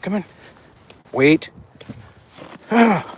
Come on. Wait. Ah.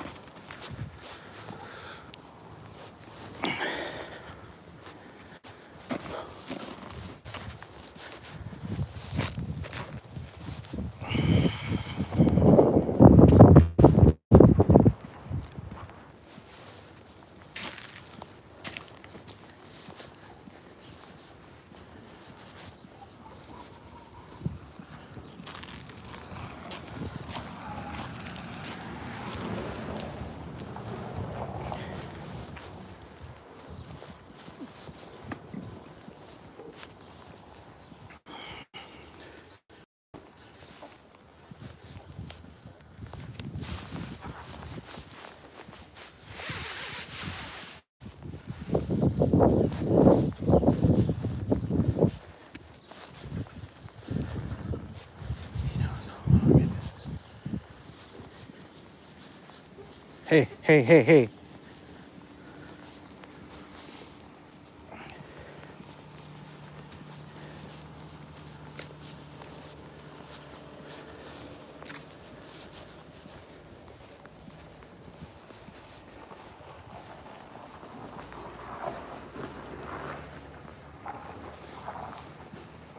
Hey, hey, hey, hey.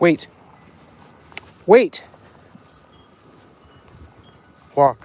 Wait. Wait. Walk.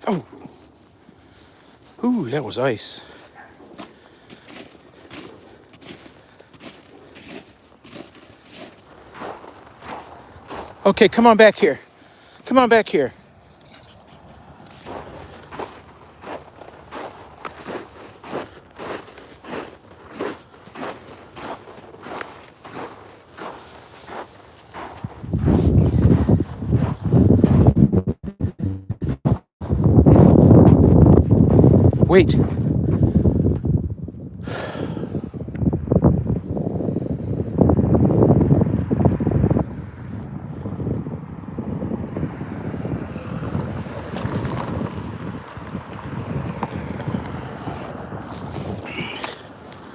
Oh. Ooh, that was ice. Okay, come on back here. Come on back here. Wait.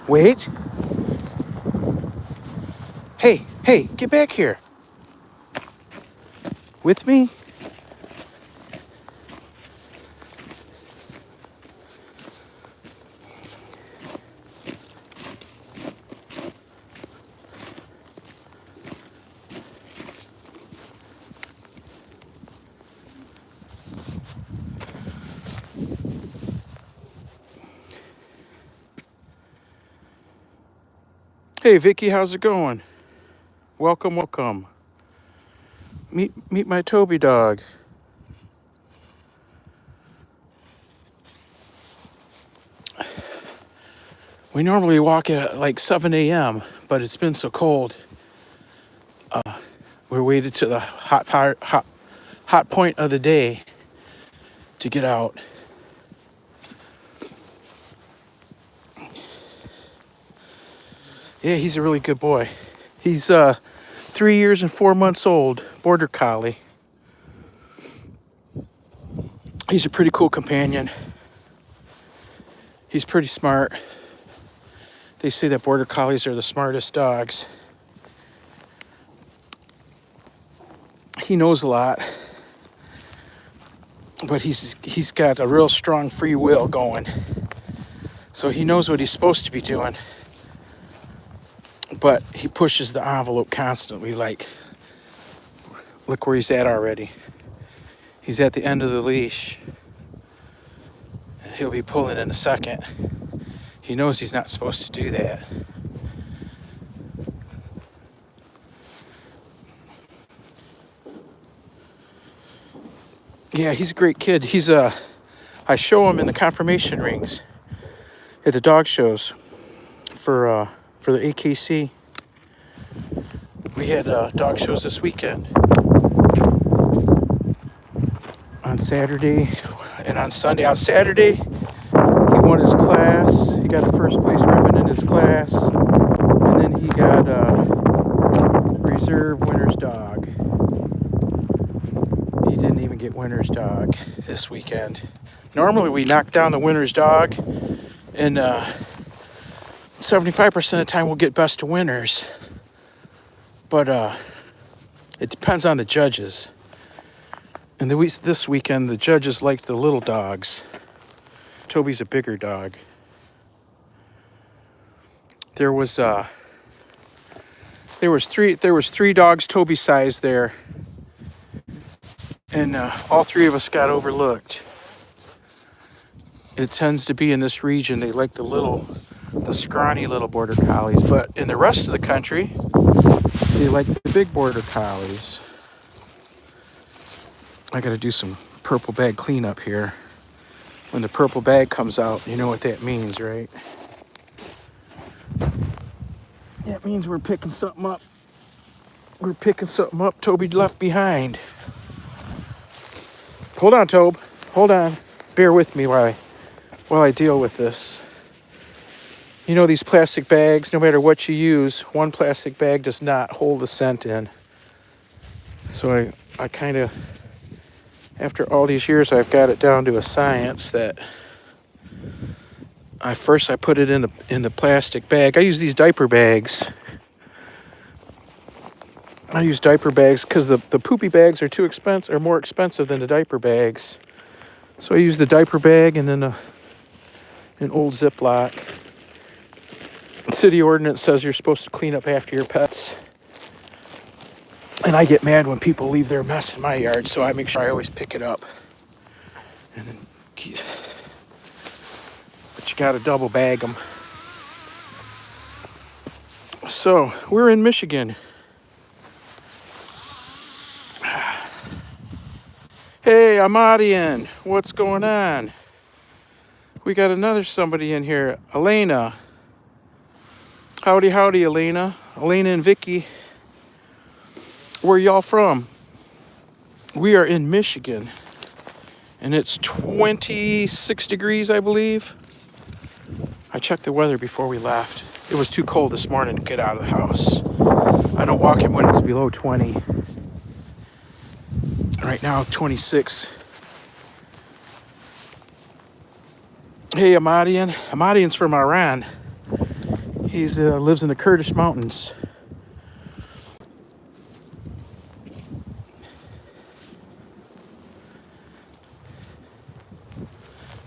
Wait. Hey, hey, get back here. With me? Hey, Vicky, how's it going? Welcome, welcome. Meet my Toby dog. We normally walk at like 7 a.m., but it's been so cold. We waited to the hot point of the day to get out. Yeah, he's a really good boy. He's 3 years and 4 months old, border collie. He's a pretty cool companion. He's pretty smart. They say that border collies are the smartest dogs. He knows a lot, but he's got a real strong free will going. So he knows what he's supposed to be doing. But he pushes the envelope constantly, like, look where he's at already. He's at the end of the leash. And he'll be pulling in a second. He knows he's not supposed to do that. Yeah, he's a great kid. I show him in the conformation rings at the dog shows for the AKC. We had dog shows this weekend on Saturday and on Sunday. On Saturday, he won his class. He got a first place ribbon in his class, and then he got a reserve winner's dog. He didn't even get winner's dog this weekend. Normally we knock down the winner's dog, and 75% of the time we'll get best of winners. But it depends on the judges. And this weekend, the judges liked the little dogs. Toby's a bigger dog. There was three dogs Toby size there, and all three of us got overlooked. It tends to be in this region. They like the scrawny little border collies, but in the rest of the country, they like the big border collies. I got to do some purple bag cleanup here. When the purple bag comes out, you know what that means, right? That means we're picking something up. We're picking something up Toby left behind. Hold on, Tobe. Hold on. Bear with me while I deal with this. You know, these plastic bags, no matter what you use, one plastic bag does not hold the scent in. So I kind of, after all these years, I've got it down to a science that I put it in the plastic bag. I use these diaper bags. I use diaper bags because the poopy bags are more expensive than the diaper bags. So I use the diaper bag and then an old Ziploc. City ordinance says you're supposed to clean up after your pets. And I get mad when people leave their mess in my yard, so I make sure I always pick it up. And then, but you gotta double bag them. So, we're in Michigan. Hey, Amadian, what's going on? We got another somebody in here, Elena. Howdy, howdy, Elena. Elena and Vicky. Where y'all from? We are in Michigan. And it's 26 degrees, I believe. I checked the weather before we left. It was too cold this morning to get out of the house. I don't walk in when it's below 20. Right now, 26. Hey, Amadian. Amadian's from Iran. He lives in the Kurdish mountains.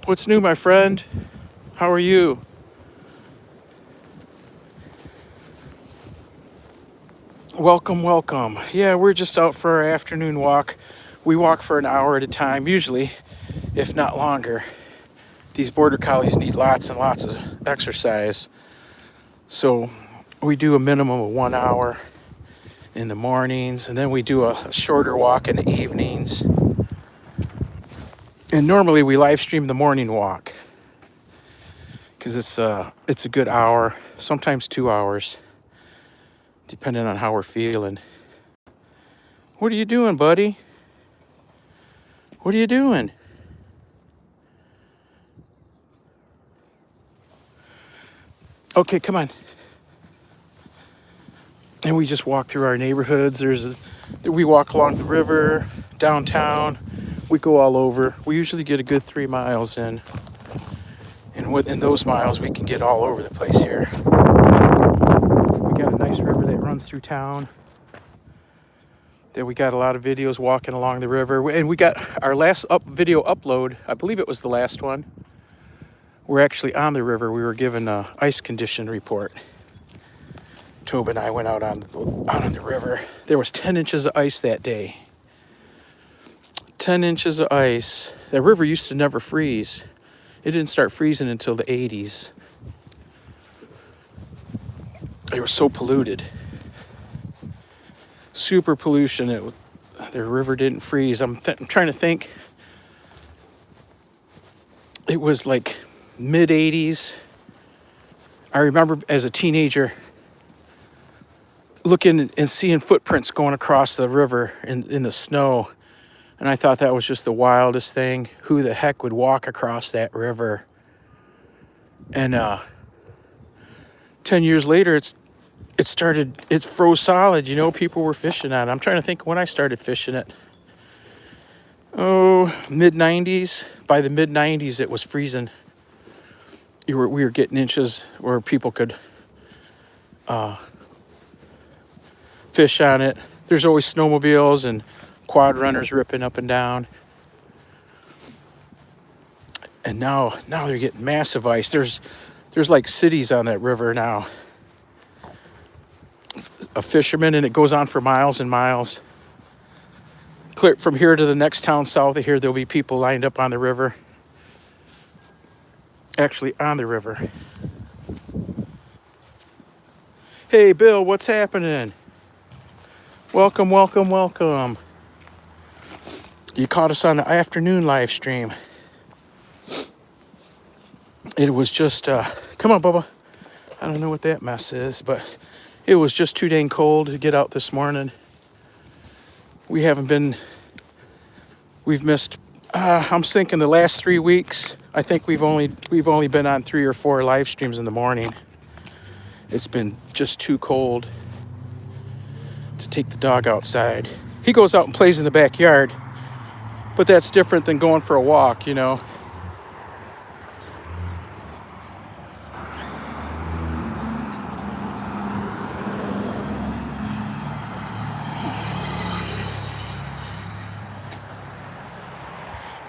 What's new, my friend? How are you? Welcome, welcome. Yeah, we're just out for our afternoon walk. We walk for an hour at a time, usually, if not longer. These border collies need lots and lots of exercise. So we do a minimum of 1 hour in the mornings, and then we do a shorter walk in the evenings. And normally we live stream the morning walk because it's a good hour, sometimes 2 hours, depending on how we're feeling. What are you doing, buddy? What are you doing? Okay, come on. And we just walk through our neighborhoods. We walk along the river, downtown. We go all over. We usually get a good 3 miles in. And within those miles, we can get all over the place here. We got a nice river that runs through town. That we got a lot of videos walking along the river. And we got our last video upload. I believe it was the last one. We're actually on the river. We were given an ice condition report. Tobe and I went out on the river. There was 10 inches of ice that day. 10 inches of ice. That river used to never freeze. It didn't start freezing until the 80s. It was so polluted. Super pollution. The river didn't freeze. I'm trying to think. It was like mid 80s. I remember as a teenager looking and seeing footprints going across the river in the snow. And I thought that was just the wildest thing. Who the heck would walk across that river? And 10 years later, it froze solid. You know, people were fishing on it. I'm trying to think when I started fishing it. Oh, mid 90s. By the mid 90s, it was freezing. We were getting inches where people could fish on it. There's always snowmobiles and quad runners ripping up and down. And now they're getting massive ice. There's like cities on that river now. A fisherman, and it goes on for miles and miles. Clear from here to the next town south of here, there'll be people lined up on the river. Actually on the river. Hey Bill, what's happening? Welcome, welcome, welcome. You caught us on the afternoon live stream. It was just, come on, Bubba. I don't know what that mess is, but it was just too dang cold to get out this morning. We've missed, I'm thinking the last 3 weeks, I think we've only been on 3 or 4 live streams in the morning. It's been just too cold to take the dog outside. He goes out and plays in the backyard, but that's different than going for a walk, you know.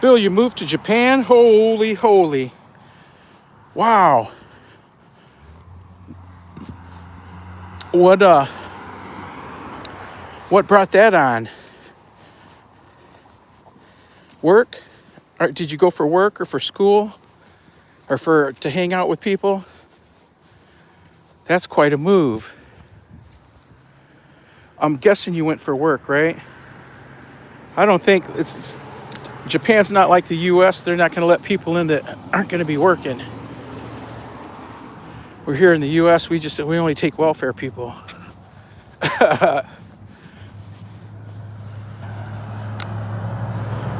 Bill, you moved to Japan? Holy, holy. Wow. What brought that on? Work? Or did you go for work or for school? Or to hang out with people? That's quite a move. I'm guessing you went for work, right? I don't think Japan's not like the US. They're not going to let people in that aren't going to be working. We're here in the US, we only take welfare people.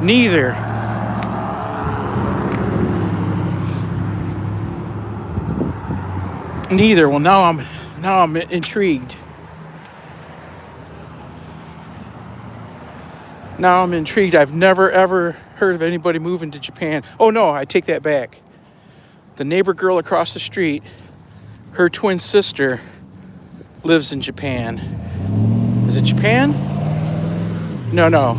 Neither. Well, now I'm intrigued. Now I'm intrigued. I've never ever heard of anybody moving to Japan. Oh no, I take that back. The neighbor girl across the street, her twin sister lives in Japan. Is it Japan? No.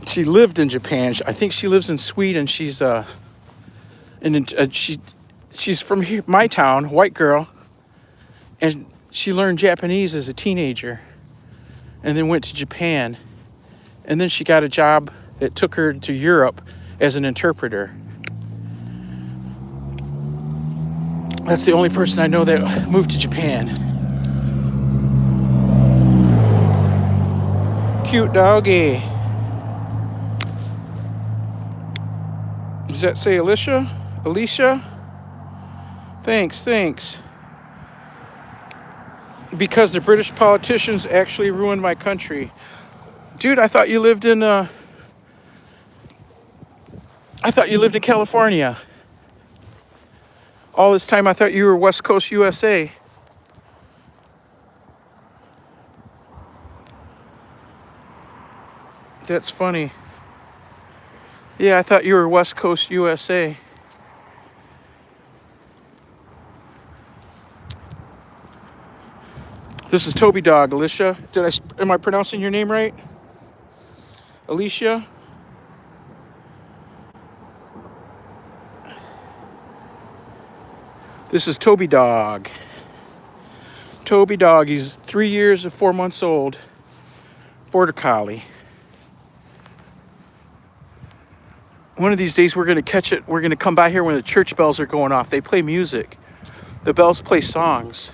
She lived in Japan. I think she lives in Sweden. She's she's from here, my town, white girl, and she learned Japanese as a teenager, and then went to Japan, and then she got a job that took her to Europe as an interpreter. That's the only person I know that moved to Japan. Cute doggy. Does that say Alicia? Thanks. Because the British politicians actually ruined my country. Dude, I thought you lived in California. All this time I thought you were West Coast USA. That's funny. Yeah, I thought you were West Coast USA. This is Toby Dog, Alicia. Am I pronouncing your name right? Alicia? This is Toby Dog. Toby Dog, he's 3 years and 4 months old. Border Collie. One of these days we're going to catch it. We're going to come by here when the church bells are going off. They play music. The bells play songs.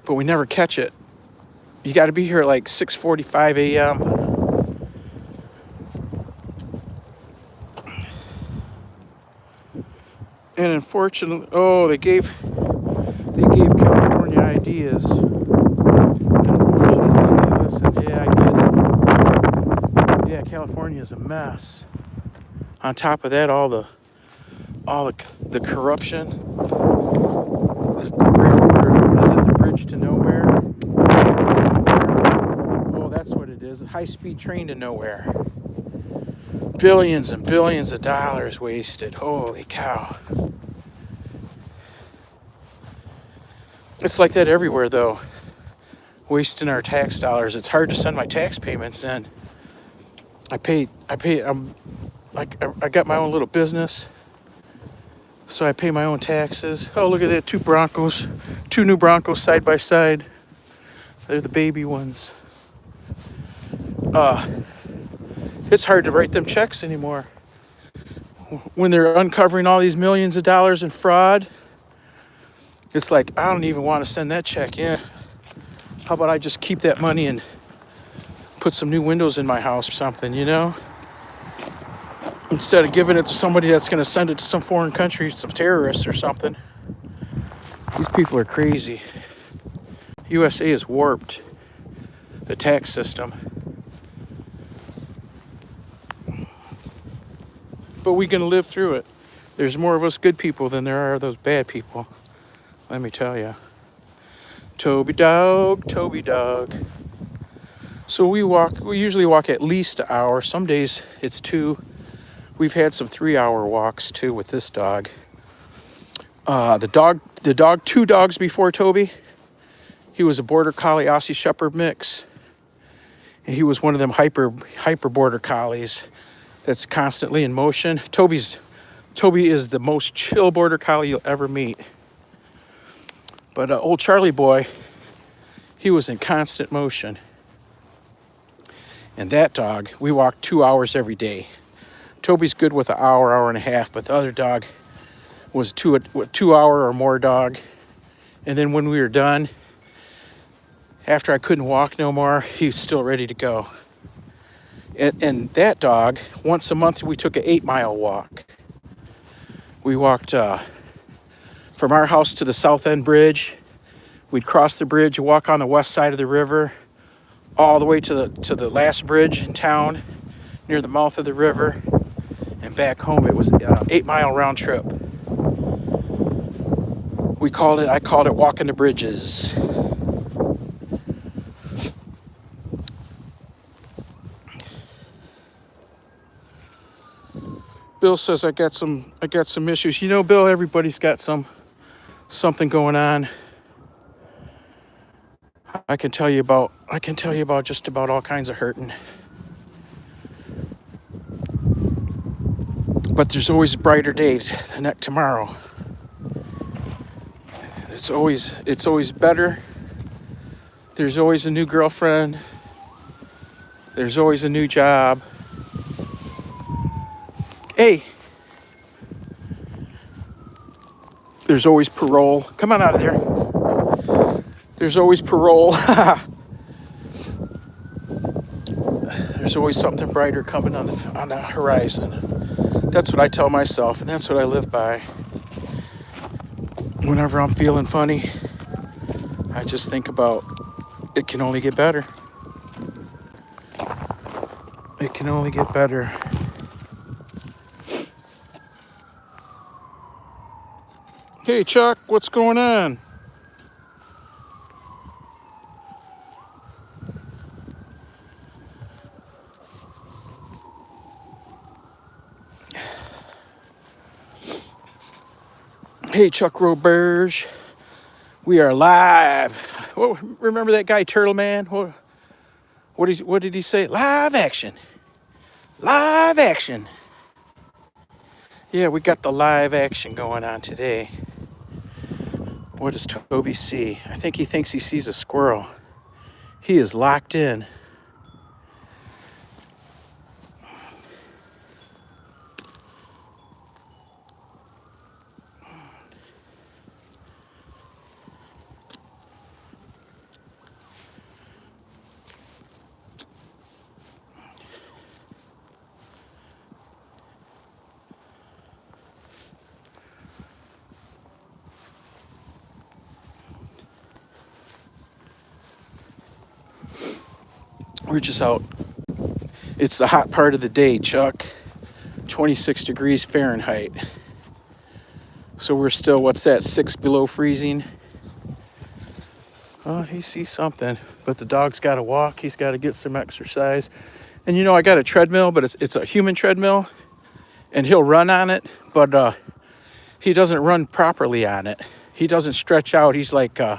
But we never catch it. You got to be here at like 6:45 a.m. And unfortunately, oh, they gave California ideas. Hey, listen, yeah, I get it. Yeah, California's a mess. On top of that, all the corruption. Is it the bridge to nowhere? Oh, that's what it is. A high-speed train to nowhere. Billions and billions of dollars wasted. Holy cow. It's like that everywhere, though. Wasting our tax dollars. It's hard to send my tax payments in. I got my own little business, so I pay my own taxes. Oh, look at that, two new Broncos side by side. They're the baby ones. It's hard to write them checks anymore. When they're uncovering all these millions of dollars in fraud, it's like, I don't even want to send that check. Yeah. How about I just keep that money and put some new windows in my house or something, you know? Instead of giving it to somebody that's going to send it to some foreign country, some terrorists or something. These people are crazy. USA is warped. The tax system. But we're going to live through it. There's more of us good people than there are those bad people. Let me tell you. Toby Dog, Toby Dog. So we usually walk at least an hour. Some days it's 2. We've had some 3-hour walks too with this dog. The dog, 2 dogs before Toby. He was a Border Collie Aussie Shepherd mix. And he was one of them hyper Border Collies that's constantly in motion. Toby is the most chill Border Collie you'll ever meet. But old Charlie boy, he was in constant motion. And that dog, we walk 2 hours every day. Toby's good with an hour and a half, but the other dog was 2 hour or more dog. And then when we were done, after I couldn't walk no more, he was still ready to go. And that dog, once a month, we took an 8-mile walk. We walked from our house to the South End Bridge. We'd cross the bridge, walk on the west side of the river, all the way to the last bridge in town, near the mouth of the river, and back home. It was an 8-mile round trip. I called it walking the bridges. Bill says I got some issues. You know, Bill, everybody's got something going on. I can tell you about just about all kinds of hurting. But there's always brighter days than that tomorrow. It's always better. There's always a new girlfriend. There's always a new job. Hey, there's always parole. Come on out of there. There's always parole. There's always something brighter coming on the horizon. That's what I tell myself, and that's what I live by. Whenever I'm feeling funny, I just think about it can only get better. It can only get better. Hey, Chuck, what's going on? Hey, Chuck Roberge. We are live. Oh, remember that guy, Turtle Man? What did he say? Live action. Live action. Yeah, we got the live action going on today. What does Toby see? I think he thinks he sees a squirrel. He is locked in. We're just out. It's the hot part of the day, Chuck. 26 degrees Fahrenheit. So we're still, what's that, 6 below freezing? Oh, he sees something. But the dog's got to walk. He's got to get some exercise. And you know, I got a treadmill, but it's a human treadmill. And he'll run on it, but he doesn't run properly on it. He doesn't stretch out. He's like a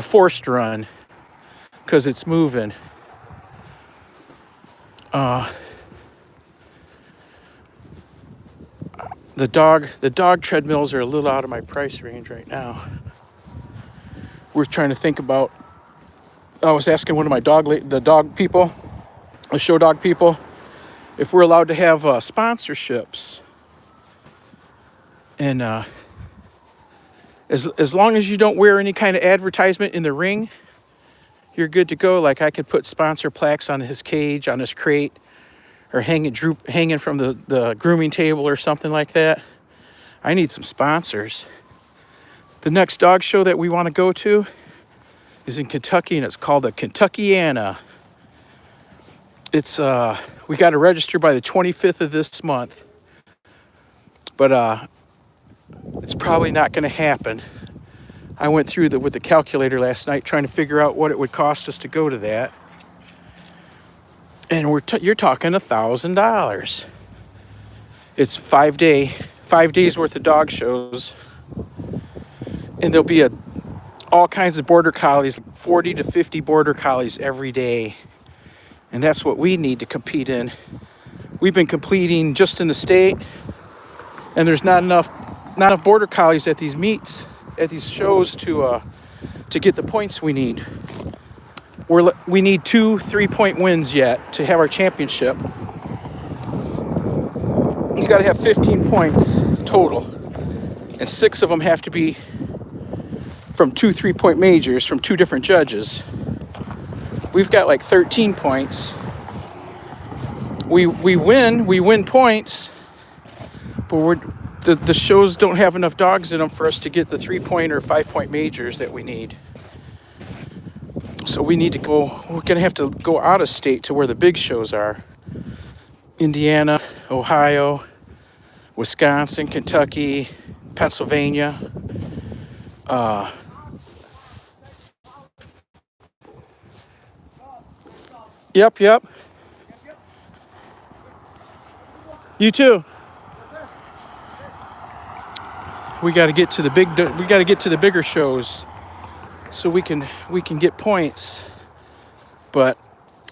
forced run because it's moving. The dog treadmills are a little out of my price range right now. We're trying to think about. I was asking one of my the dog people, the show dog people, if we're allowed to have sponsorships. And as long as you don't wear any kind of advertisement in the ring, you're good to go. Like I could put sponsor plaques on his cage, on his crate, or hanging from the grooming table or something like that. I need some sponsors. The next dog show that we want to go to is in Kentucky, and it's called the Kentuckiana. It's we got to register by the 25th of this month, but it's probably not going to happen. I went through with the calculator last night trying to figure out what it would cost us to go to that. And you're talking $1,000. It's 5 days worth of dog shows. And there'll be all kinds of border collies, 40 to 50 border collies every day. And that's what we need to compete in. We've been competing just in the state, and there's not enough border collies at these meets, at these shows to get the points we need. We need 2 3-point wins yet to have our championship. You got to have 15 points total, and 6 of them have to be from 2 3-point majors from 2 different judges. We've got like 13 points. We win points, but the shows don't have enough dogs in them for us to get the 3-point or 5-point majors that we need. So we need to go. We're gonna have to go out of state to where the big shows are. Indiana, Ohio, Wisconsin, Kentucky, Pennsylvania. Yep. You too. We got to get to the bigger shows, so we can get points. But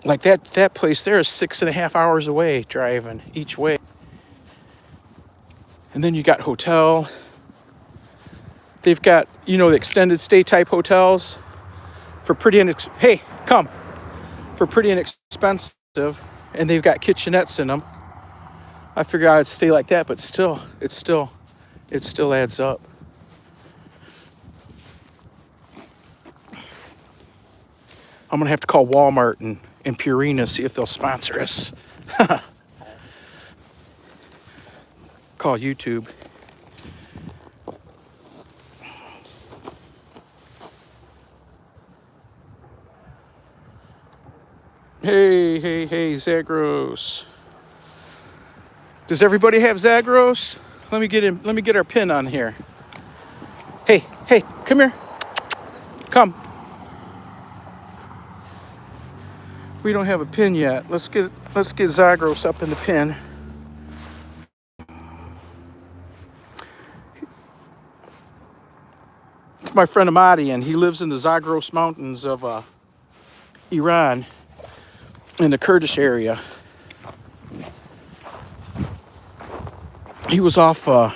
like that place there is 6.5 hours away driving each way. And then you got hotel. They've got, the extended stay type hotels for pretty inexpensive, and they've got kitchenettes in them. I figured I'd stay like that, but it still adds up. I'm gonna have to call Walmart and Purina, see if they'll sponsor us. Call YouTube. Hey, Zagros. Does everybody have Zagros? Let me get our pin on here. Hey, come here. Come. We don't have a pin yet. Let's get Zagros up in the pin. It's my friend Ahmadi, and he lives in the Zagros Mountains of Iran, in the Kurdish area. He was off for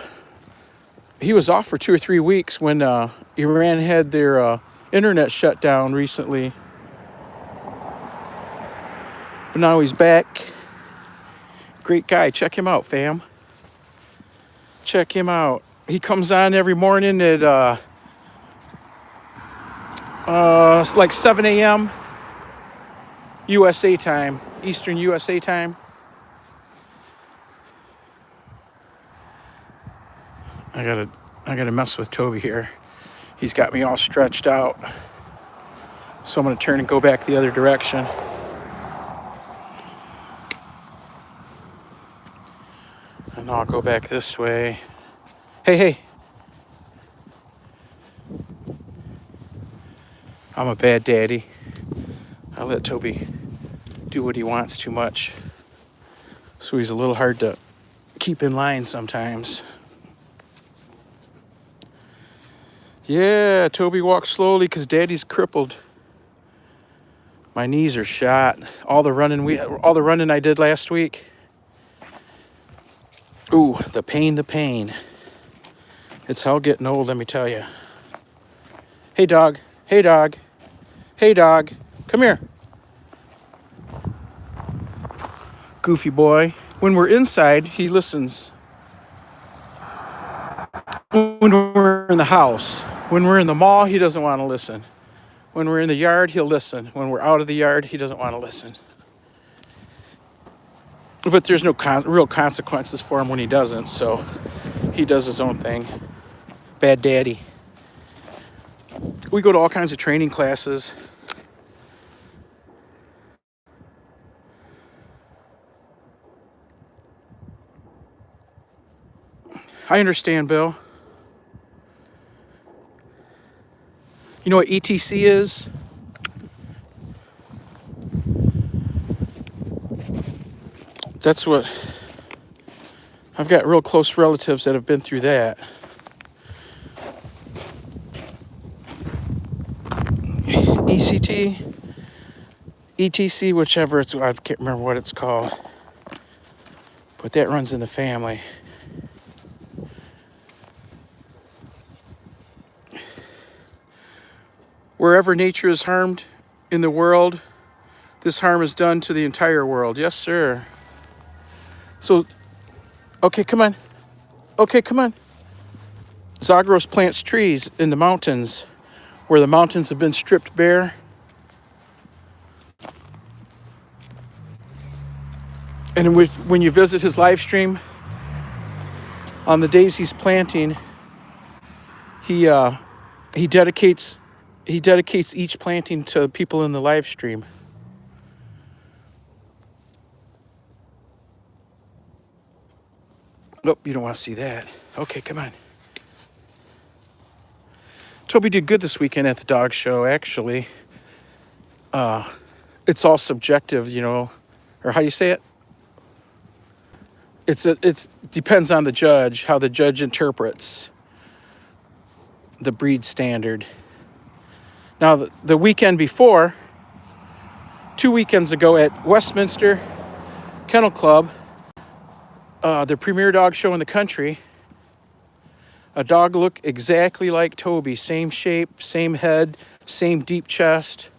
2 or 3 weeks when Iran had their internet shut down recently. But now he's back. Great guy. Check him out, fam. Check him out. He comes on every morning at like 7 a.m. USA time, Eastern USA time. I gotta mess with Toby here. He's got me all stretched out. So I'm gonna turn and go back the other direction. And I'll go back this way. Hey, hey. I'm a bad daddy. I let Toby do what he wants too much. So he's a little hard to keep in line sometimes. Yeah, Toby walks slowly because Daddy's crippled. My knees are shot. All the running I did last week. Ooh, the pain. It's hell getting old, let me tell you. Hey, dog. Hey, dog. Hey, dog. Come here. Goofy boy. When we're inside, he listens. When we're in the house. When we're in the mall, he doesn't want to listen. When we're in the yard, he'll listen. When we're out of the yard, he doesn't want to listen. But there's no real consequences for him when he doesn't, so he does his own thing. Bad daddy. We go to all kinds of training classes. I understand, Bill. You know what ETC is? That's what... I've got real close relatives that have been through that. ECT, ETC, whichever it's... I can't remember what it's called. But that runs in the family. Wherever nature is harmed in the world, this harm is done to the entire world. Yes, sir. So, okay, come on. Okay, come on. Zagros plants trees in the mountains where the mountains have been stripped bare. And when you visit his live stream, on the days he's planting, he dedicates each planting to people in the live stream. Nope, you don't want to see that. Okay, come on. Toby did good this weekend at the dog show, actually. It's all subjective, you know, or how do you say it? It's depends on the judge, how the judge interprets the breed standard. Now, the weekend before, 2 weekends ago at Westminster Kennel Club, the premier dog show in the country, a dog looked exactly like Toby. Same shape, same head, same deep chest,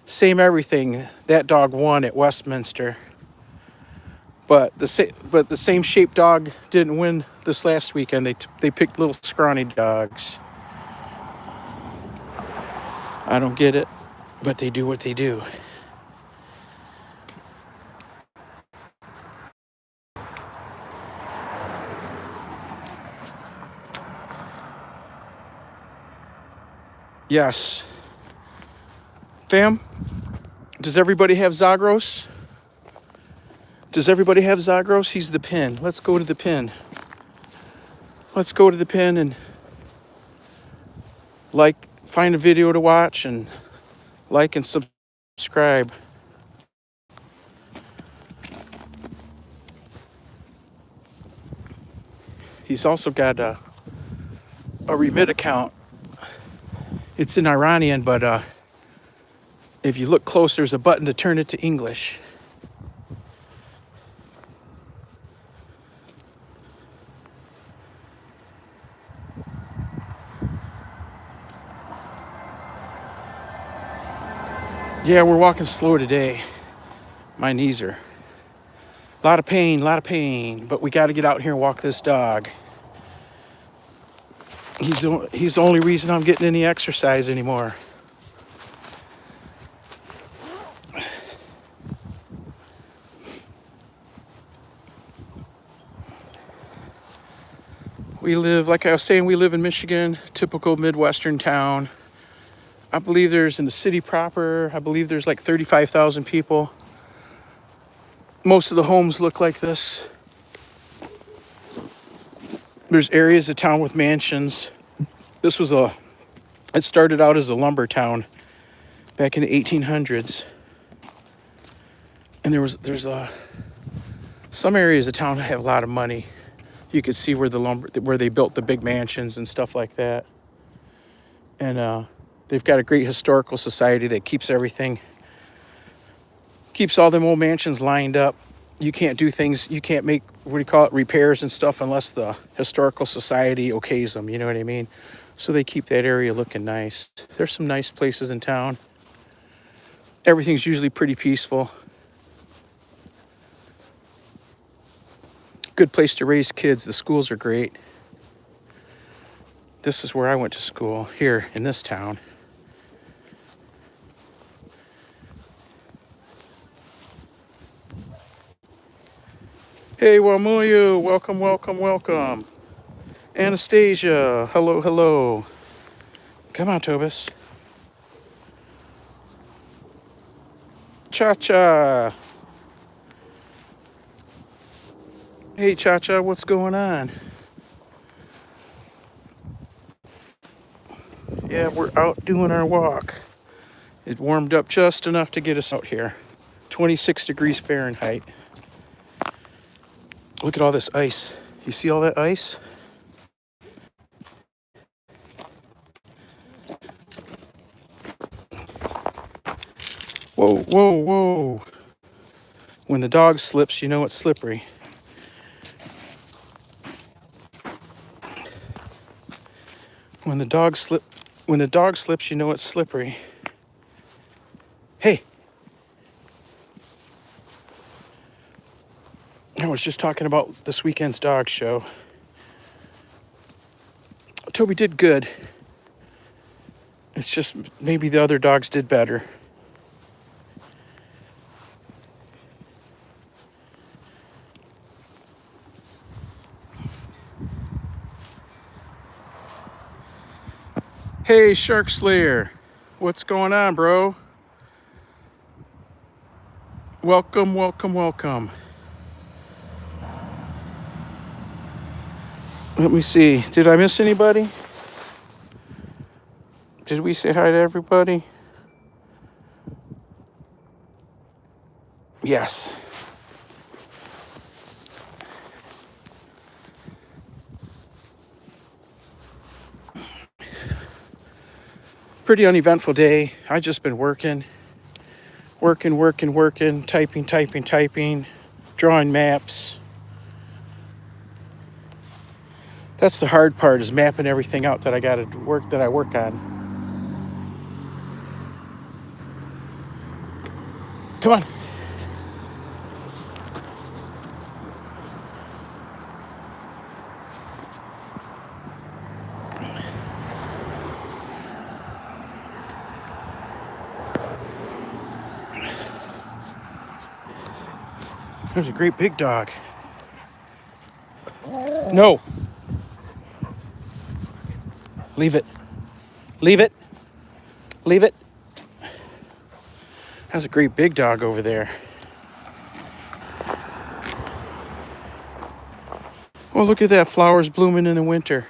same everything. That dog won at Westminster. But the same shaped dog didn't win this last weekend. They picked little scrawny dogs. I don't get it, but they do what they do. Yes. Fam, does everybody have Zagros? Does everybody have Zagros? He's the pin. Let's go to the pin. Let's go to the pin and find a video to watch and like and subscribe. He's also got a remit account. It's in Iranian, but if you look close, there's a button to turn it to English. Yeah, we're walking slow today. My knees are a lot of pain, but we got to get out here and walk this dog. He's the only reason I'm getting any exercise anymore. We live, like I was saying, we live in Michigan, typical Midwestern town. I believe there's in the city proper, I believe there's like 35,000 people. Most of the homes look like this. There's areas of town with mansions. It started out as a lumber town back in the 1800s. And there's some areas of town that have a lot of money. You could see where they built the big mansions and stuff like that. And they've got a great historical society that keeps all them old mansions lined up. You can't make, repairs and stuff unless the historical society okays them, you know what I mean? So they keep that area looking nice. There's some nice places in town. Everything's usually pretty peaceful. Good place to raise kids. The schools are great. This is where I went to school, here in this town. Hey, Wamuyu, welcome, welcome, welcome. Anastasia, hello, hello. Come on, Tobis. Cha-Cha. Hey, Cha-Cha, what's going on? Yeah, we're out doing our walk. It warmed up just enough to get us out here. 26 degrees Fahrenheit. Look at all this ice. You see all that ice? Whoa, whoa, whoa. When the dog slips, you know it's slippery. When the dog slips, you know it's slippery. Hey. I was just talking about this weekend's dog show. Toby did good. It's just maybe the other dogs did better. Hey, Shark Slayer. What's going on, bro? Welcome, welcome, welcome. Let me see. Did I miss anybody? Did we say hi to everybody? Yes. Pretty uneventful day. I just been working, typing, drawing maps. That's the hard part, is mapping everything out that I work on. Come on. There's a great big dog. No. Leave it. Leave it. Leave it. That's a great big dog over there. Oh, look at that. Flowers blooming in the winter.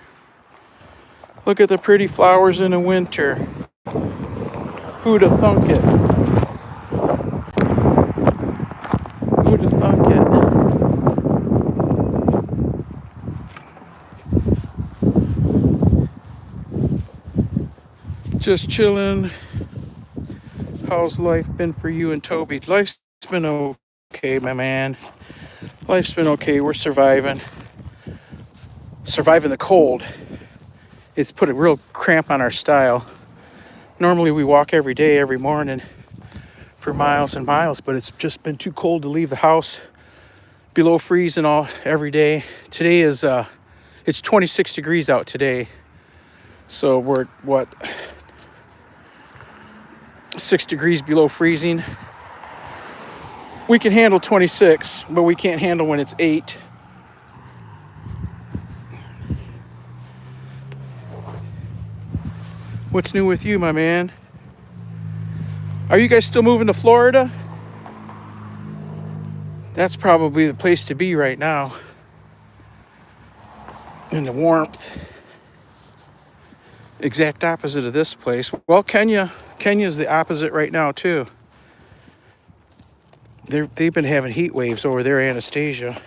Look at the pretty flowers in the winter. Who'da thunk it? Who'da thunk it? Just chilling. How's life been for you and Toby? Life's been okay, my man. Life's been okay. We're surviving. Surviving the cold. It's put a real cramp on our style. Normally we walk every day, every morning for miles and miles, but it's just been too cold to leave the house. Below freezing every day. Today is it's 26 degrees out today. So we're 6 degrees below freezing. We can handle 26, but we can't handle when it's 8. What's new with you, my man? Are you guys still moving to Florida? That's probably the place to be right now. and the warmth. Exact opposite of this place. Well, Kenya's the opposite right now too. They've been having heat waves over there, Anastasia.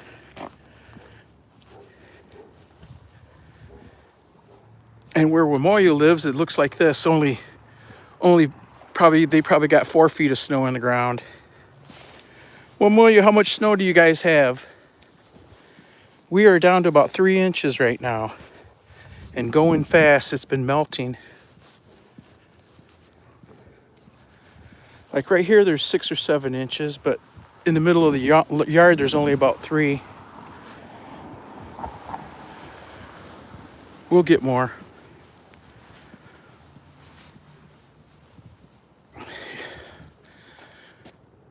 And where Wamoya lives, it looks like this. Only they probably got 4 feet of snow on the ground. Wamoya, how much snow do you guys have? We are down to about 3 inches right now. And going fast, it's been melting. Like right here, there's 6 or 7 inches, but in the middle of the yard, there's only about 3. We'll get more.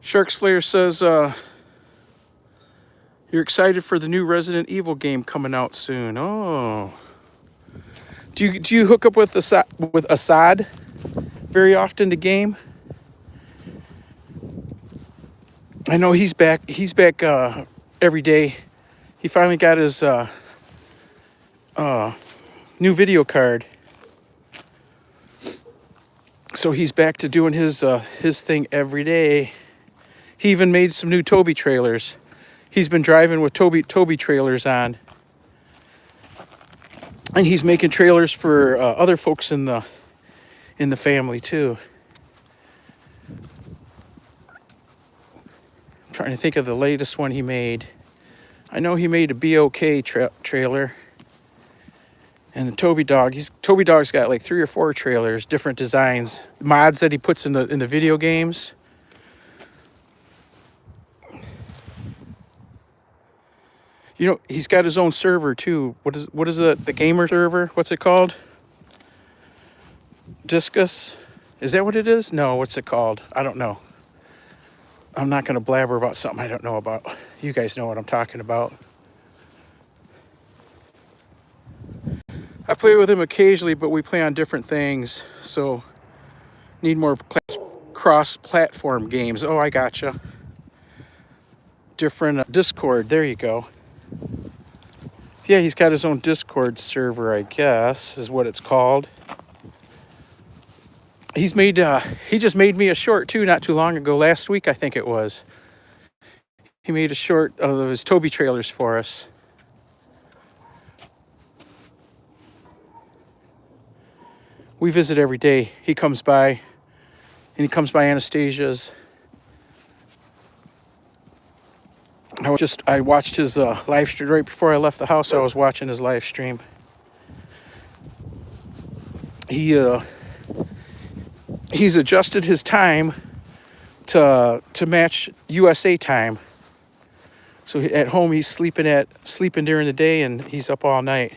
Shark Slayer says, you're excited for the new Resident Evil game coming out soon. Oh. Do you hook up with Assad very often to game? I know he's back every day. He finally got his new video card. So he's back to doing his thing every day. He even made some new Toby trailers. He's been driving with Toby trailers on. And he's making trailers for other folks in the family too. I'm trying to think of the latest one he made. I know he made a BOK trailer. And the Toby Dog's got like 3 or 4 trailers, different designs, mods that he puts in the video games. You know, he's got his own server too. What is the gamer server? What's it called? Discus? Is that what it is? No, what's it called? I don't know. I'm not going to blabber about something I don't know about. You guys know what I'm talking about. I play with him occasionally, but we play on different things. So, need more cross-platform games. Oh, I gotcha. Different Discord. There you go. Yeah, he's got his own Discord server, I guess, is what it's called. He just made me a short too, not too long ago. Last week, I think it was. He made a short of his Toby trailers for us. We visit every day. He comes by, and he comes by Anastasia's. I watched his live stream right before I left the house. I was watching his live stream. He's adjusted his time to match USA time. So at home he's sleeping during the day and he's up all night.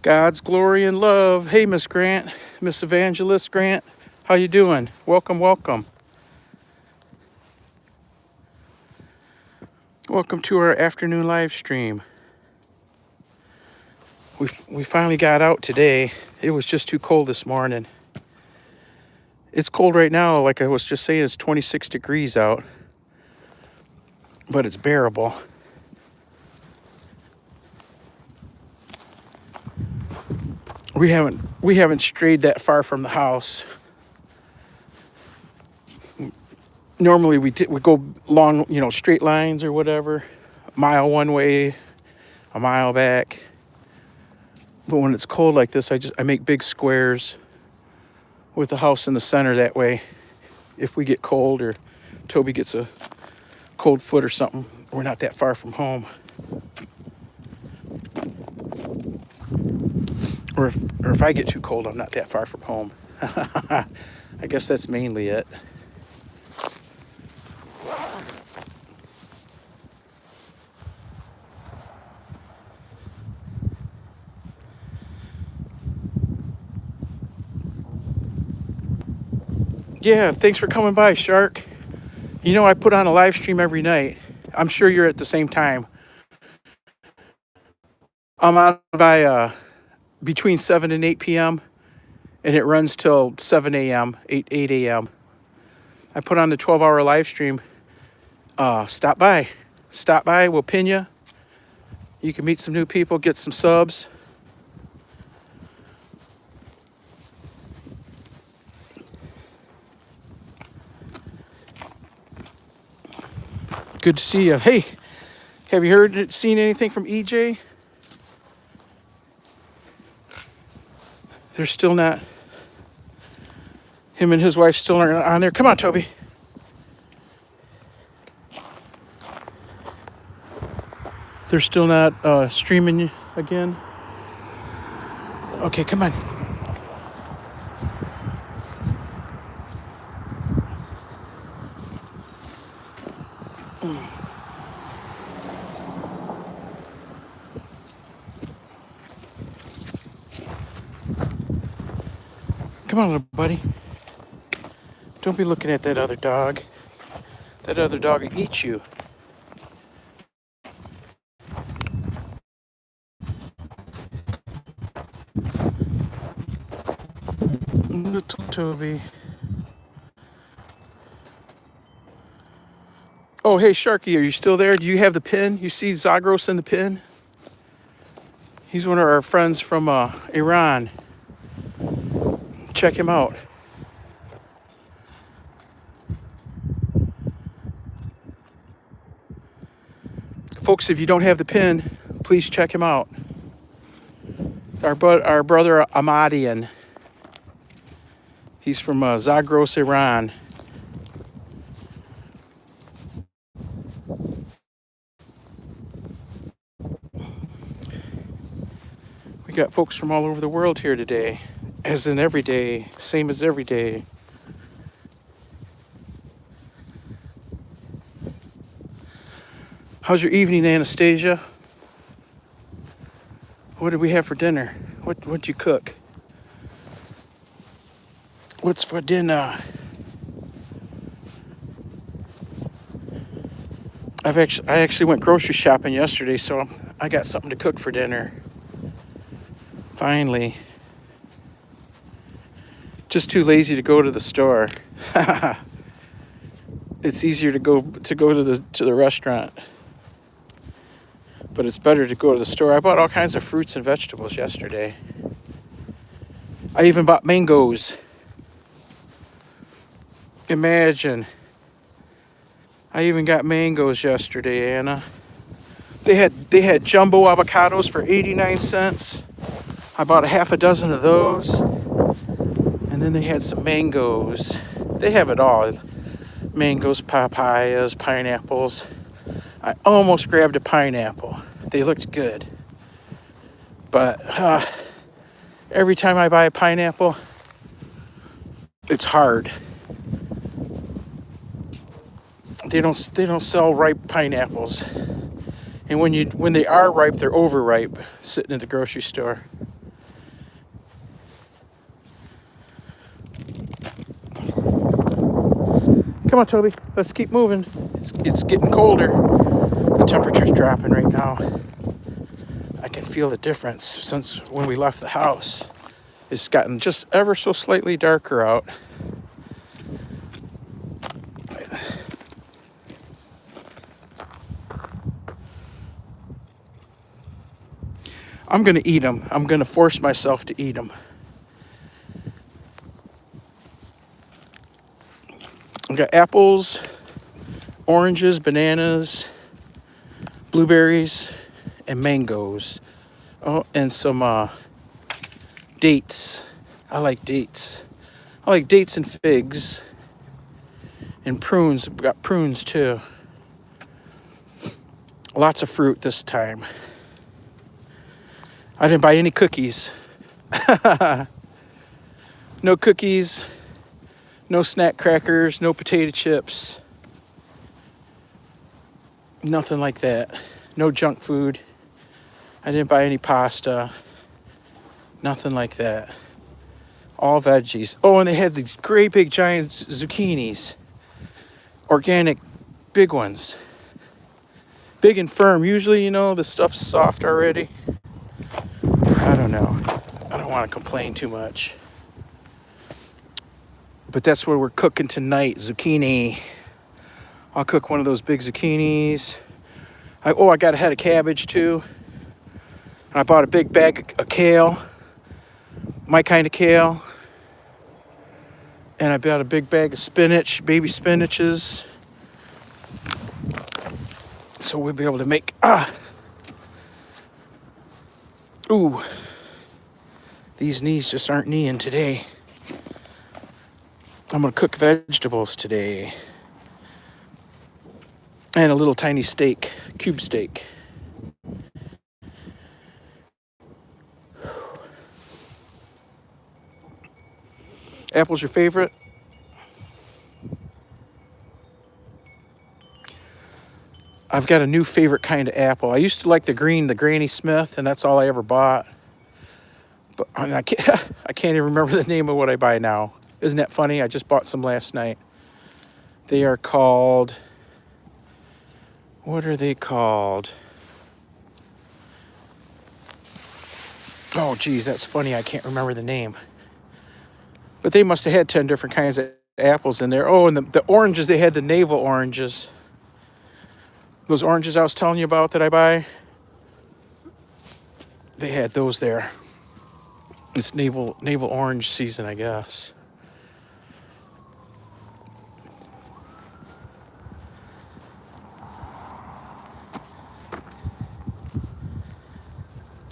God's glory and love. Hey, Miss Grant, Miss Evangelist Grant, how you doing? Welcome, welcome. Welcome to our afternoon live stream. We finally got out today. It was just too cold this morning. It's cold right now, like I was just saying, it's 26 degrees out. But it's bearable. We haven't strayed that far from the house. Normally we go long, straight lines or whatever, a mile one way, a mile back. But when it's cold like this, I make big squares with the house in the center. That way, if we get cold or Toby gets a cold foot or something, we're not that far from home. Or if I get too cold, I'm not that far from home. I guess that's mainly it. Yeah, thanks for coming by, Shark. I put on a live stream every night. I'm sure you're at the same time. I'm on by between 7 and 8 p.m. and it runs till 7 a.m., 8 a.m. I put on the 12-hour live stream. Stop by. Stop by. We'll pin you. You can meet some new people, get some subs. Good to see you. Hey, have you seen anything from EJ? They're still not. Him and his wife still aren't on there. Come on, Toby. They're still not streaming again. Okay, come on. Come on, little buddy. Don't be looking at that other dog. That other dog will eat you. Little Toby. Oh, hey, Sharky, are you still there? Do you have the pin? You see Zagros in the pin? He's one of our friends from Iran. Check him out. Folks, if you don't have the pin, please check him out. It's our brother Ahmadian. He's from Zagros, Iran. We got folks from all over the world here today, as in every day, same as every day. How's your evening, Anastasia? What did we have for dinner? What'd you cook? What's for dinner? I actually went grocery shopping yesterday, so I got something to cook for dinner. Finally. Just too lazy to go to the store. It's easier to go to the restaurant. But it's better to go to the store. I bought all kinds of fruits and vegetables yesterday. I even bought mangoes. Imagine. I even got mangoes yesterday, Anna. They had jumbo avocados for 89 cents. I bought a half a dozen of those. And then they had some mangoes. They have it all. Mangoes, papayas, pineapples. I almost grabbed a pineapple. They looked good. But every time I buy a pineapple, it's hard. They don't sell ripe pineapples. And when they are ripe, they're overripe, sitting at the grocery store. Come on, Toby. Let's keep moving. It's getting colder. The temperature's dropping right now. I can feel the difference since when we left the house. It's gotten just ever so slightly darker out. I'm going to eat them. I'm going to force myself to eat them. I got apples, oranges, bananas, blueberries, and mangoes. Oh, and some dates. I like dates. I like dates and figs. And prunes. We got prunes too. Lots of fruit this time. I didn't buy any cookies. No cookies. No snack crackers, no potato chips. Nothing like that. No junk food. I didn't buy any pasta. Nothing like that. All veggies. Oh, and they had these great big giant zucchinis. Organic, big ones. Big and firm. Usually, the stuff's soft already. I don't know. I don't want to complain too much. But that's what we're cooking tonight, zucchini. I'll cook one of those big zucchinis. I got a head of cabbage too. And I bought a big bag of kale, my kind of kale. And I bought a big bag of spinach, baby spinaches. So we'll be able to make, ooh, these knees just aren't kneeing today. I'm gonna cook vegetables today. And a little tiny steak, cube steak. Apple's your favorite? I've got a new favorite kind of apple. I used to like the green, the Granny Smith, and that's all I ever bought. But I can't even remember the name of what I buy now. Isn't that funny? I just bought some last night. They are called, what are they called? Oh, geez, that's funny. I can't remember the name. But they must have had 10 different kinds of apples in there. Oh, and the oranges, they had the navel oranges. Those oranges I was telling you about that I buy, they had those there. It's navel orange season, I guess.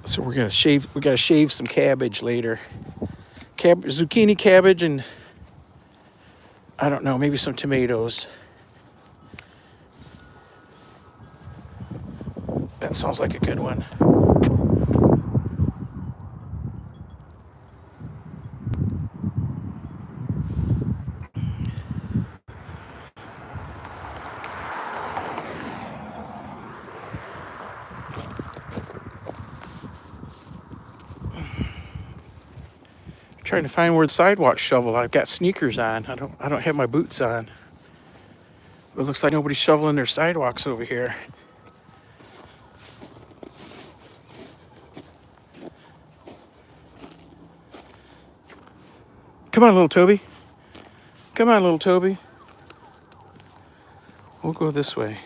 So we gotta shave some cabbage later. Zucchini, cabbage, and I don't know, maybe some tomatoes. That sounds like a good one. Trying to find where the sidewalk shovel. I've got sneakers on. I don't have my boots on. It looks like nobody's shoveling their sidewalks over here. Come on, little Toby. Come on, little Toby. We'll go this way.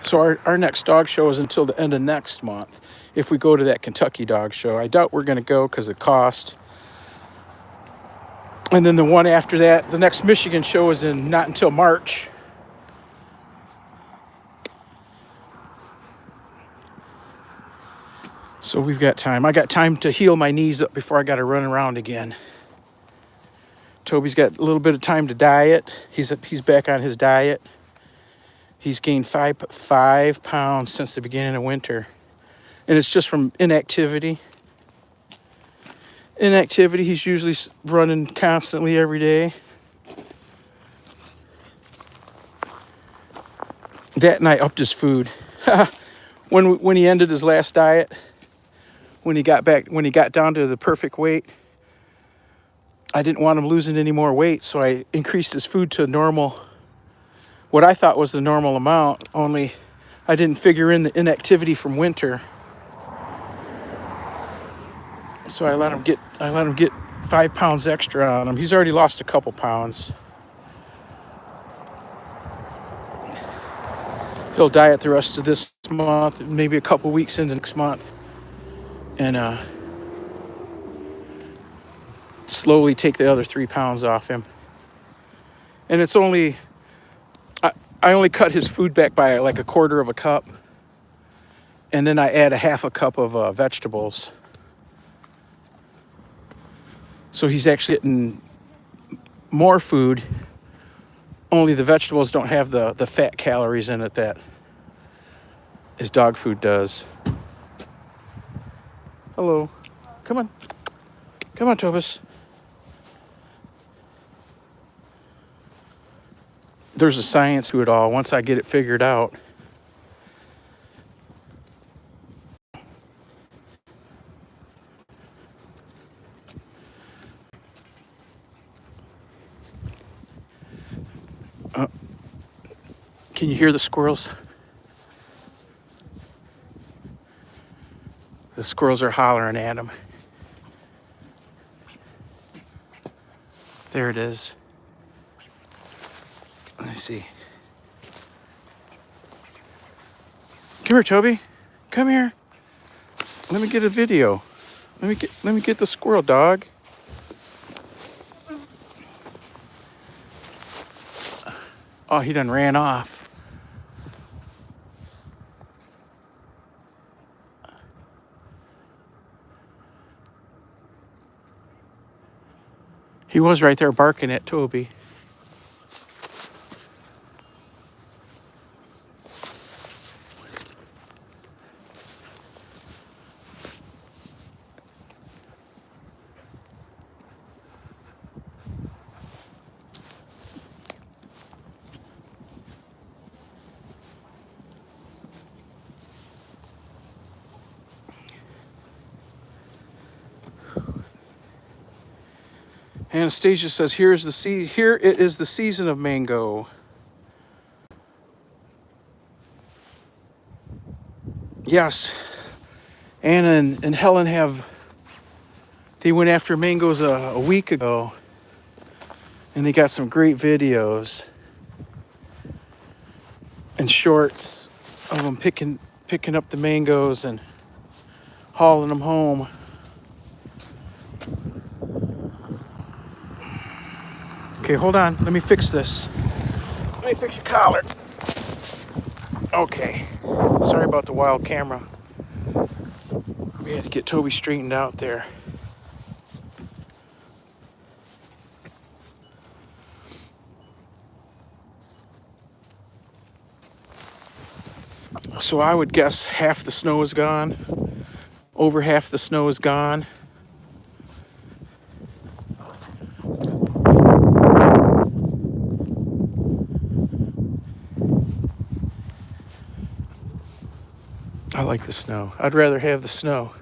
So our next dog show is until the end of next month. If we go to that Kentucky dog show, I doubt we're going to go because of cost. And then the one after that, the next Michigan show is not until March. So we've got time. I got time to heal my knees up before I got to run around again. Toby's got a little bit of time to diet. He's back on his diet. He's gained five pounds since the beginning of winter. And it's just from inactivity. He's usually running constantly every day. That night upped his food. When he ended his last diet, when he got down to the perfect weight, I didn't want him losing any more weight, so I increased his food to normal, what I thought was the normal amount, only I didn't figure in the inactivity from winter. So I let him get 5 pounds extra on him. He's already lost a couple pounds. He'll diet the rest of this month, maybe a couple weeks into next month, and slowly take the other 3 pounds off him. And it's only, I only cut his food back by like a quarter of a cup, and then I add a half a cup of vegetables. So he's actually getting more food, only the vegetables don't have the fat calories in it that his dog food does. Hello. Come on. Come on, Tobus. There's a science to it all once I get it figured out. Can you hear the squirrels? The squirrels are hollering at him. There it is. Let me see. Come here, Toby. Come here. Let me get a video. Let me get the squirrel, dog. Oh, he done ran off. He was right there barking at Toby. Anastasia says, here it is the season of mango. Yes. Anna and Helen they went after mangoes a week ago. And they got some great videos and shorts of them picking up the mangoes and hauling them home. Okay, hold on. Let me fix this. Let me fix your collar. Okay. Sorry about the wild camera. We had to get Toby straightened out there. So I would guess half the snow is gone. Over half the snow is gone. I like the snow. I'd rather have the snow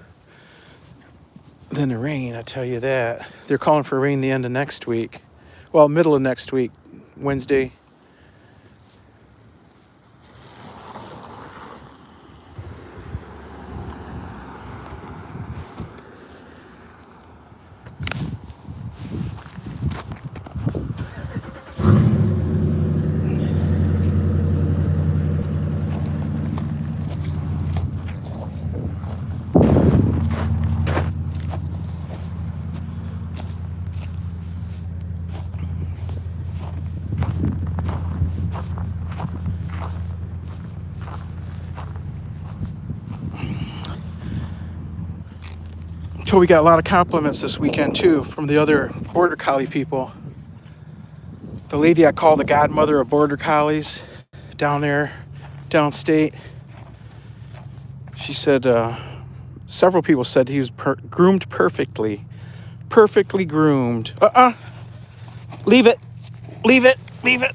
than the rain, I tell you that. They're calling for rain the end of next week. Well, middle of next week, Wednesday. Toby got a lot of compliments this weekend too from the other border collie people. The lady I call the godmother of border collies down there, downstate, she said several people said he was groomed perfectly. Perfectly groomed. Leave it. Leave it. Leave it.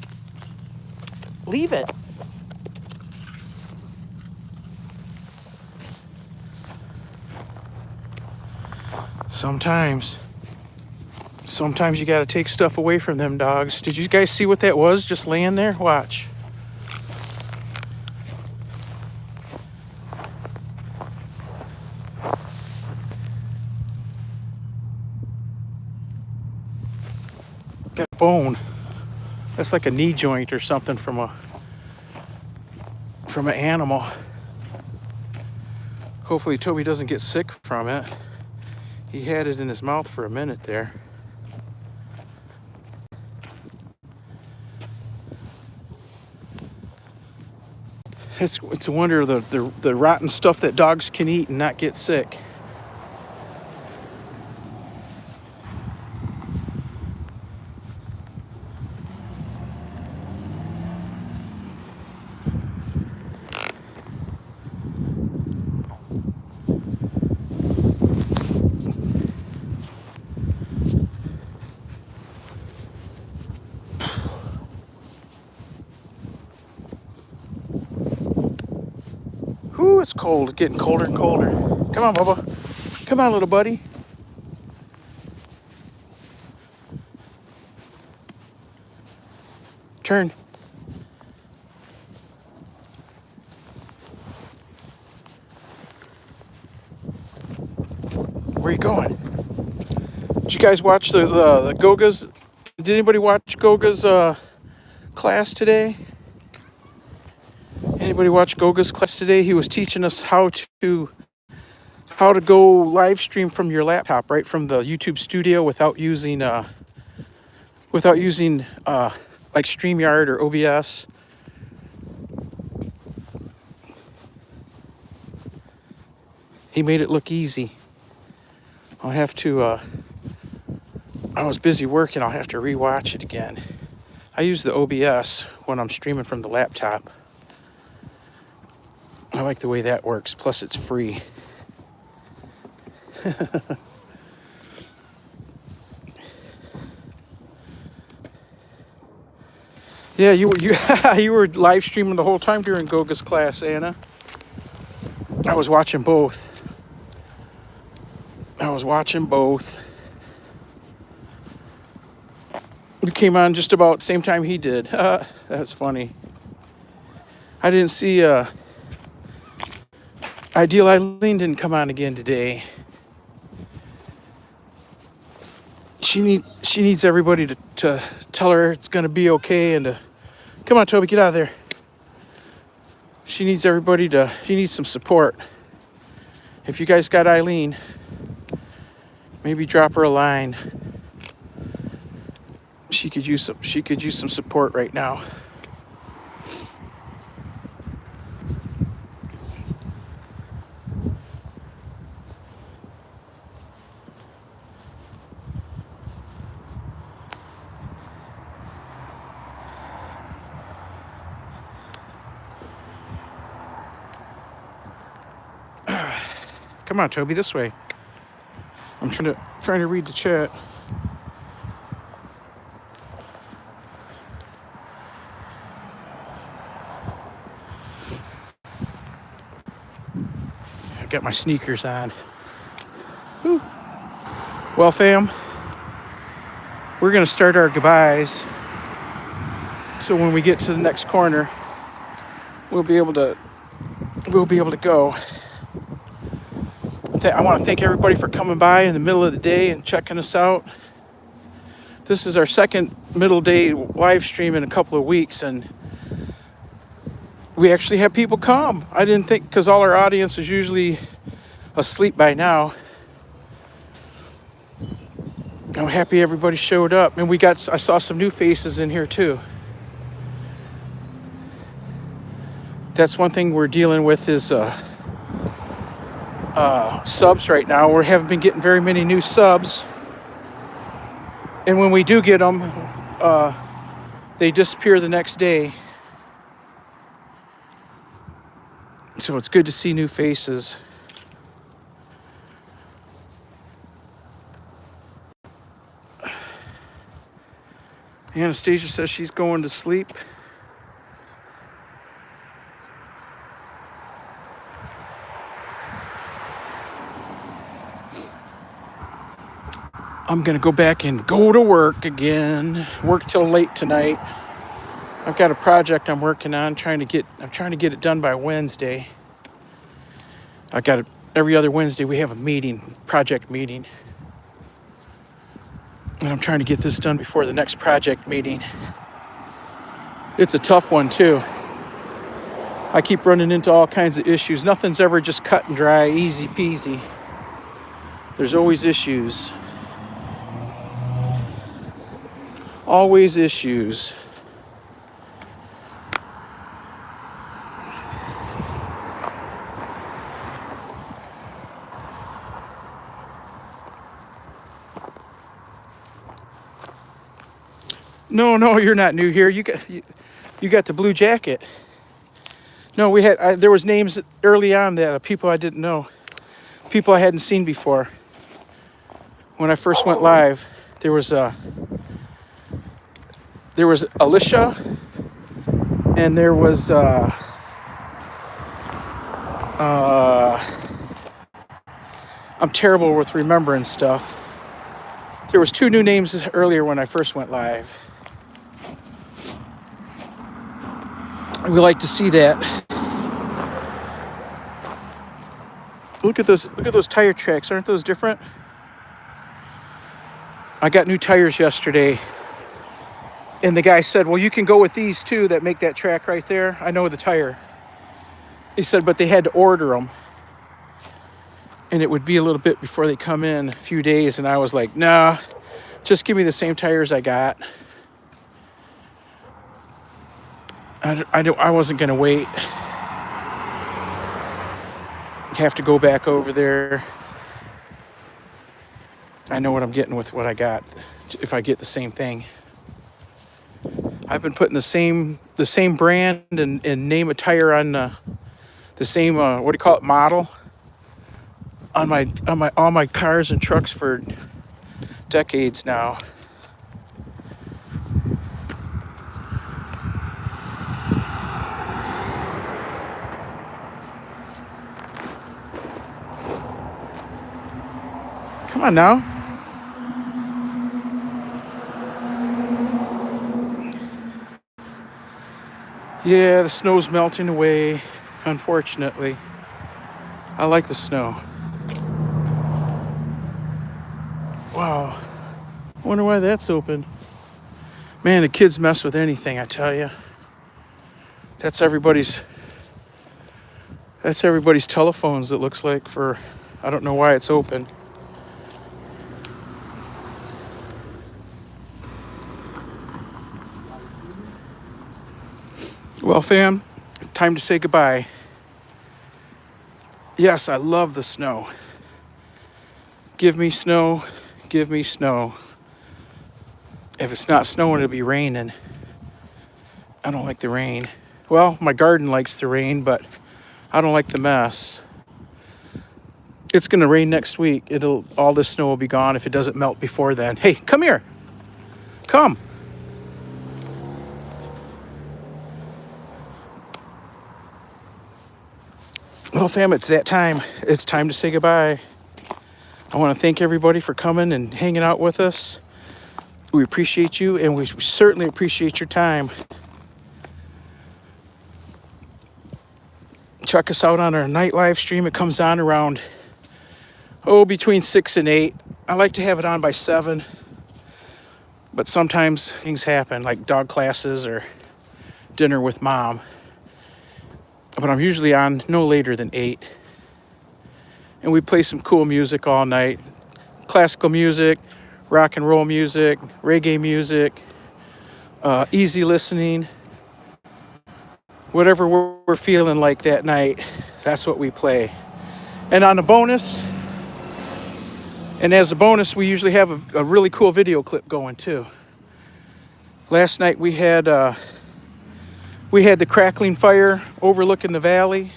Leave it. Sometimes you gotta take stuff away from them dogs. Did you guys see what that was just laying there? Watch. That bone. That's like a knee joint or something from an animal. Hopefully Toby doesn't get sick from it. He had it in his mouth for a minute there. It's a wonder the rotten stuff that dogs can eat and not get sick. Ooh, it's cold. It's getting colder and colder. Come on, Bubba. Come on, little buddy. Turn. Where are you going? Did you guys watch the Goga's? Did anybody watch Goga's class today? Anybody watch Goga's class today? He was teaching us how to go live stream from your laptop, right from the YouTube studio without using like StreamYard or OBS. He made it look easy. I'll have to I was busy working. I'll have to rewatch it again. I use the OBS when I'm streaming from the laptop. I like the way that works. Plus, it's free. Yeah, you you were live streaming the whole time during Goga's class, Anna. I was watching both. You came on just about the same time he did. That's funny. I didn't see Ideal Eileen didn't come on again today. She needs everybody to tell her it's gonna be okay and to come on, Toby, get out of there. She needs some support. If you guys got Eileen, maybe drop her a line. She could use some support right now. Come on, Toby, this way. I'm trying to read the chat. I got my sneakers on. Woo. Well, fam, we're gonna start our goodbyes. So when we get to the next corner, we'll be able to go. I want to thank everybody for coming by in the middle of the day and checking us out. This is our second middle day live stream in a couple of weeks, and we actually have people come. I didn't think, because all our audience is usually asleep by now. I'm happy everybody showed up, and I saw some new faces in here too. That's one thing we're dealing with is subs right now. We haven't been getting very many new subs, and when we do get them, they disappear the next day. So it's good to see new faces. Anastasia says she's going to sleep. I'm gonna go back and go to work again. Work till late tonight. I've got a project I'm working on. I'm trying to get it done by Wednesday. Every other Wednesday we have a project meeting. And I'm trying to get this done before the next project meeting. It's a tough one too. I keep running into all kinds of issues. Nothing's ever just cut and dry, easy peasy. There's always issues. Always issues. No, you're not new here. You got the blue jacket. No, there was names early on that people I didn't know, people I hadn't seen before. When I first went live, there was Alicia, and there was I'm terrible with remembering stuff. There was 2 new names earlier when I first went live. We like to see that. Look at those. Look at those tire tracks. Aren't those different? I got new tires yesterday, and the guy said, "Well, you can go with these too that make that track right there." I know the tire. He said, but they had to order them, and it would be a little bit before they come in, a few days. And I was like, "Nah, just give me the same tires I got." I wasn't gonna wait. Have to go back over there. I know what I'm getting with what I got. If I get the same thing, I've been putting the same brand and name of tire on the same what do you call it, model on my all my cars and trucks for decades now. Come on now. Yeah, the snow's melting away, unfortunately. I like the snow. Wow. I wonder why that's open. Man, the kids mess with anything, I tell you. That's everybody's telephones, it looks like, for I don't know why it's open. Well, fam, time to say goodbye. Yes, I love the snow. Give me snow, give me snow. If it's not snowing, it'll be raining. I don't like the rain. Well, my garden likes the rain, but I don't like the mess. It's gonna rain next week. All the snow will be gone if it doesn't melt before then. Hey, come here. Come. Well, fam, it's that time. It's time to say goodbye. I want to thank everybody for coming and hanging out with us. We appreciate you, and we certainly appreciate your time. Check us out on our night live stream. It comes on around, between 6 and 8. I like to have it on by 7, but sometimes things happen, like dog classes or dinner with mom. But I'm usually on no later than 8. And we play some cool music all night. Classical music, rock and roll music, reggae music, easy listening. Whatever we're feeling like that night, that's what we play. And on a bonus, and as a bonus, we usually have a really cool video clip going too. Last night we had the crackling fire overlooking the valley.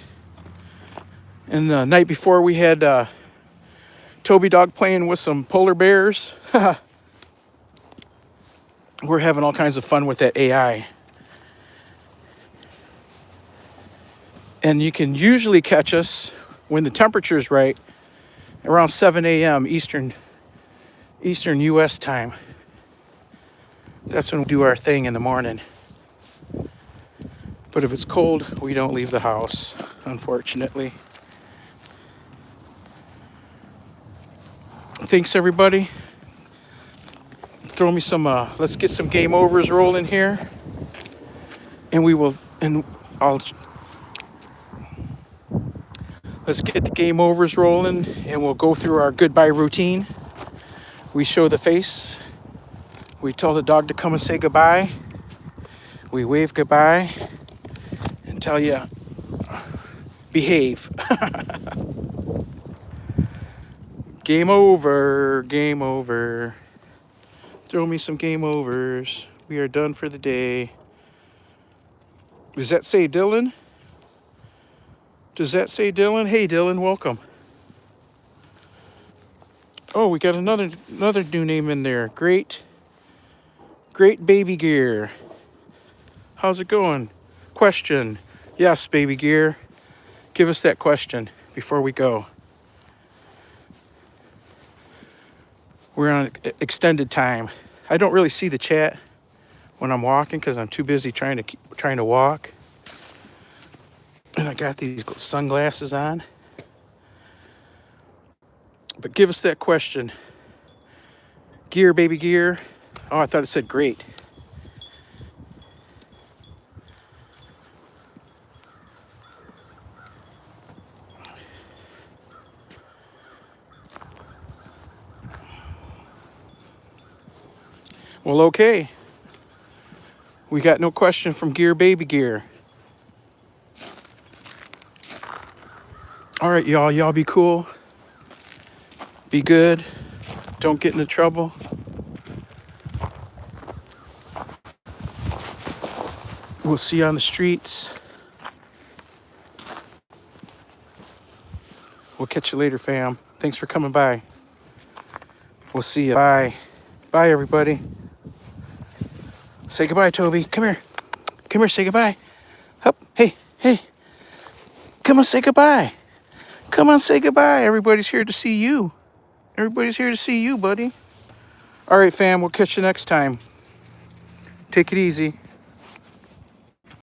And the night before we had Toby Dog playing with some polar bears. We're having all kinds of fun with that AI. And you can usually catch us when the temperature is right, around 7 a.m. Eastern U.S. time. That's when we do our thing in the morning. But if it's cold, we don't leave the house, unfortunately. Thanks, everybody. Throw me some, let's get some game overs rolling here. Let's get the game overs rolling, and we'll go through our goodbye routine. We show the face. We tell the dog to come and say goodbye. We wave goodbye and tell you, behave. Game over, game over. Throw me some game overs. We are done for the day. Does that say Dylan? Does that say Dylan? Hey, Dylan, welcome. Oh, we got another new name in there. Great Baby Gear. How's it going? Question. Yes, Baby Gear. Give us that question before we go. We're on extended time. I don't really see the chat when I'm walking because I'm too busy trying to walk. And I got these sunglasses on. But give us that question. Gear, baby, gear. Oh, I thought it said great. Well, okay. We got no question from Gear, baby, gear. All right, y'all. Y'all be cool. Be good. Don't get into trouble. We'll see you on the streets. We'll catch you later, fam. Thanks for coming by. We'll see you. Bye. Bye, everybody. Say goodbye, Toby. Come here. Come here, say goodbye. Hup. Hey, hey. Come on, say goodbye. Come on, say goodbye. Everybody's here to see you. Everybody's here to see you, buddy. All right, fam. We'll catch you next time. Take it easy.